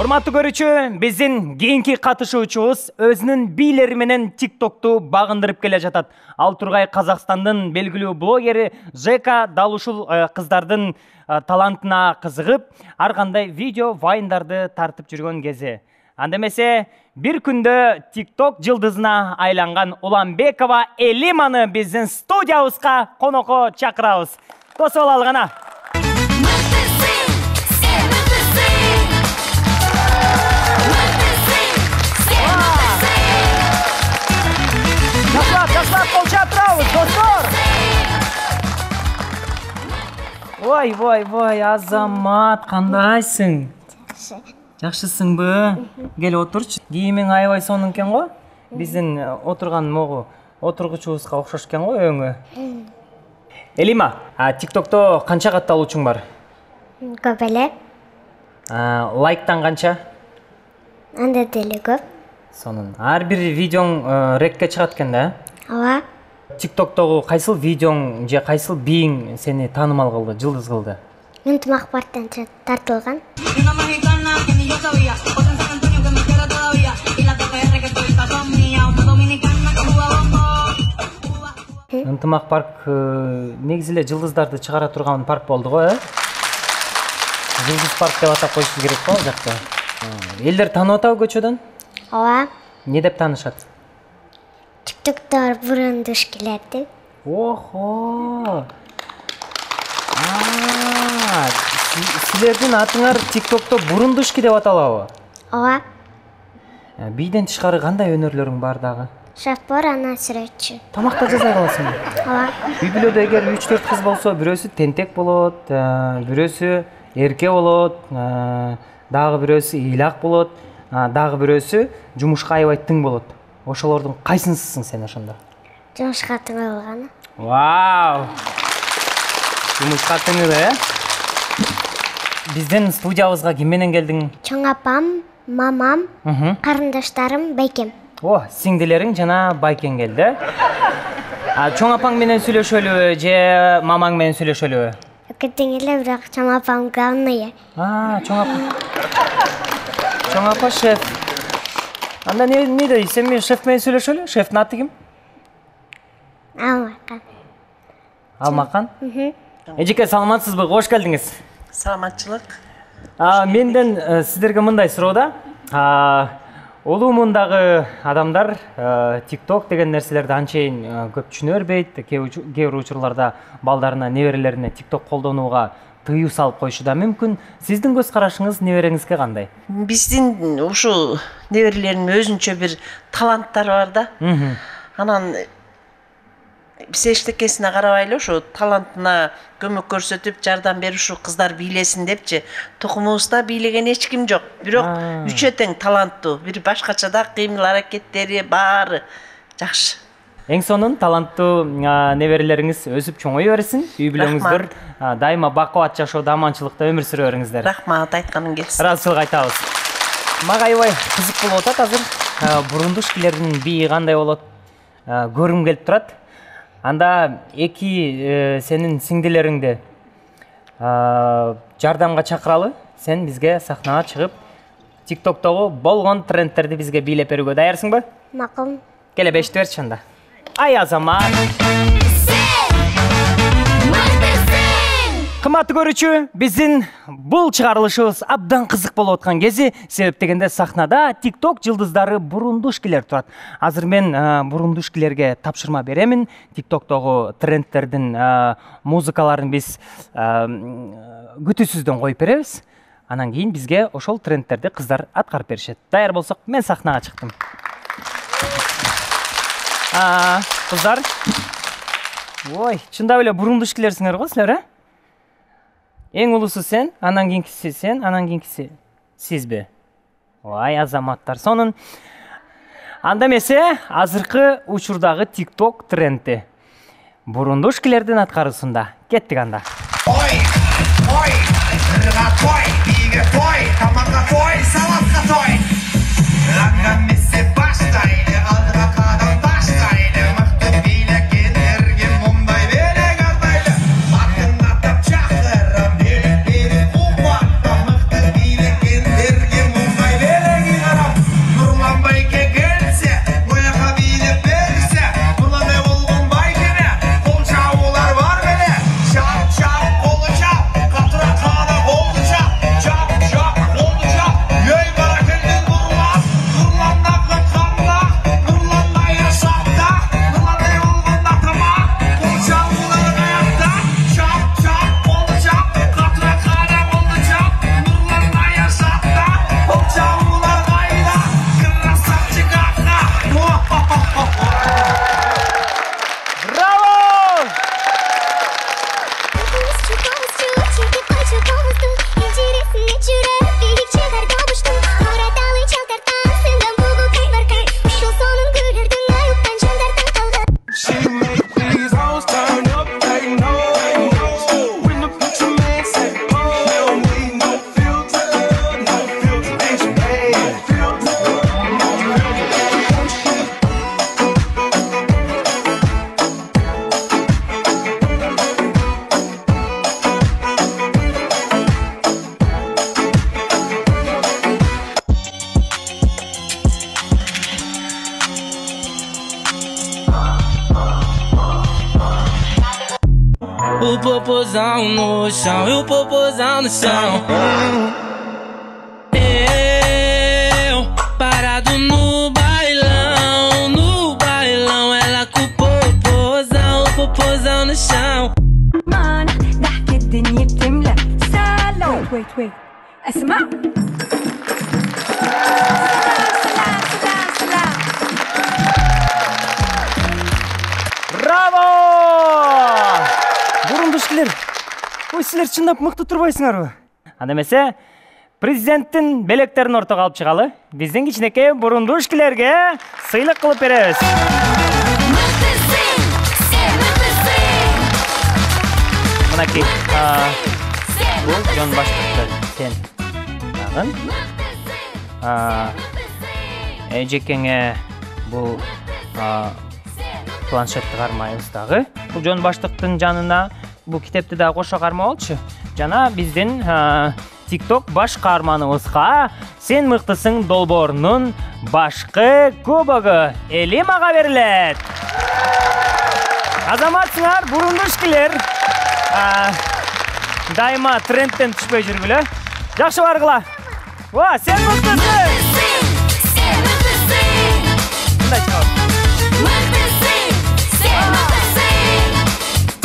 Урматтуу көрүүчү, биздин кийинки катышуучубуз өзүнүн бийлери менен TikTok'ту багындырып келе жатат. Ал тургай Казакстандын белгилүү блогери Жека дал ушул кыздардын талантына кызыгып, ар кандай видео вайндарды тартып жүргөн кези. Анда эмесе, бир күндө TikTok жылдызына айланган Уланбекова Элиманы биздин студиябызга конокко чакырабыз. Тосуп алалы гана. Ташлап колчатырабыз, достор. Вой, Азамат, кандайсың? Жакшысыңбы? Кел отурчу. Кийимиң аябай сонун экен го. Биздин отурган могу отургучубузга окшош экен го өңү. Элима, TikTok'то канча катталуучуң бар? Көп эле. Лайктан канча? Анда деле көп. Сонун. Ар бир видеоң рекке чыгат экен да? Ооба. TikTok'тогу кайсыл видеоң же кайсыл бийиң сени таанымал кылды, жылдыз кылды? Ынтымак парктан тартылган. Ынтымак парк негизи эле жылдыздарды чыгара турган парк болду го, Жылдыз парк деп атап коюшу керек го ал жакта. Элдер таанып атабы көчөдөн? Ооба. Не деп таанышат? TikTok'тор бурундушкилер деп. Охо. Силердин атыңар TikTok'то бурундушки деп аталабы? Ооба. Бийден тышкары кандай өнөрлөрүң бар дагы? Шофер, ана сүрөтчү. Тамакта жасай аласыңбы? Ооба. Үй бүлөдө эгер 3-4 кыз болсо, бирөөсү тентек болот, бирөөсү эрке болот, дагы бирөөсү ыйлак болот, дагы бирөөсү жумушка аябай тың болот. Ошолордун кайсынысың сен ошондо? Жумушка тың болганы. Вау! Жумушка тыңы, Биздин студиябызга ким менен келдиң? Чоң апам, мамам, карындаштарым, байкем. Сиңдилериң жана байкең келди. Чоң апаң менен сүйлөшөлүбү же мамаң менен сүйлөшөлүбү? Экетең эле, бирок чоң апам главный. Чоң апа шеф. Анда не дейсиң? Мен шеф менен сүйлөшөлү? Шефтин аты ким? Алмакан. Алмакан? Эжеке, саламатсызбы? Кош келдиңиз. Саламатчылык. Менден сиздерге мындай суроо да. Улуумундагы адамдар TikTok деген нерселерди анчейин көп түшүнө бербейт. Кээ бир учурларда балдарына, неберелерине TikTok колдонууга тыюу салып коюшу да мүмкүн. Сиздин көз карашыңыз небереңизге кандай? Биздин ушул неберелердин өзүнчө бир таланттары бар да. Анан биз эчтекесине карабай эле ушу талантына көмөк көрсөтүп, жардам берип ушу кыздар бийлесин депчи. Токумубузда бийлеген эч ким жок. Бирок үчөө тең таланттуу, бир башкача да кыймыл аракеттери баары жакшы. Эң сонун таланттуу неберелериңиз өсүп чоңой берсин. Үй бүлөңүздөр дайыма бакубат жашоодо аманчылыкта өмүр сүрө бериңиздер. Рахмат, айтканың келсин. Ыраазычылык айтабыз. Мага аябай кызык болуп атат азыр. Бурундушкилердин бийи кандай болот? Көргүм келип турат. Анда эки сенин сиңдилериңди жардамга чакыралы. Сен бизге сахнага чыгып, TikTok'тогу болгон трендтерди бизге бийлеп берүүгө даярсыңбы? Макул. Келе бешти берчи анда. Ай Азамат. Кымбаттуу көрүүчү, биздин бул чыгарылышыбыз абдан кызык болуп аткан кези, себеп дегенде сахнада TikTok жылдыздары бурундушкилер турат. Азыр мен бурундушкилерге тапшырма беремин. TikTok'тогу трендтердин музыкаларын биз күтүүсүздөн коюп беребиз. Анан кийин бизге ошол трендтерди кыздар аткарып беришет. Даяр болсок, мен сахнага чыктым. Кыздар. Ой, чындап эле бурундушкилерсиңер го силер, Эң улусу сен, анан кийинкиси сен, анан кийинкиси сизби? Ой, Азаматтар, сонун. Анда эмесе, азыркы учурдагы TikTok тренди бурундушкилердин аткаруусунда. Кеттик анда. Ой, ырга той, биге той, тамакка той, салатка той. Ага месе баштайлы, алдыга кадам таштайлы, мыкты бийлегендерге мындай белек ардайлы. Атын атап чакырам, берип кубатта, мыкты бийлегендерге мындай popozão no chão, e o popozão no chão. Eu, parado no bailão, ela com o popozão no chão. Mano, ضحك الدنيا بتملى سلام. Wait اسمع. Браво! Бурундушкилер. Ой, силер чындап мыкты турбайсыңарбы? Анда эмесе, президенттин белектерин ортого алып чыгалы. Биздин кичинекей бурундушкилерге сыйлык кылып беребиз. Мынакей, бул жон баштыкты сен дагын. Эжекеңе бул планшетти кармайбыз дагы. Бул жон баштыктын жанына бул китепти да кошо кармап алчу. Жана биздин TikTok баш каарманыбызга Сен мыктысың долбоорунун башкы кубогу Элимага берилет. Азаматсыңар, бурундушкилер. Дайыма трендтен түшпөй жүргүлө. Жакшы баргыла. Сен мыктысың. Мындай чыгат.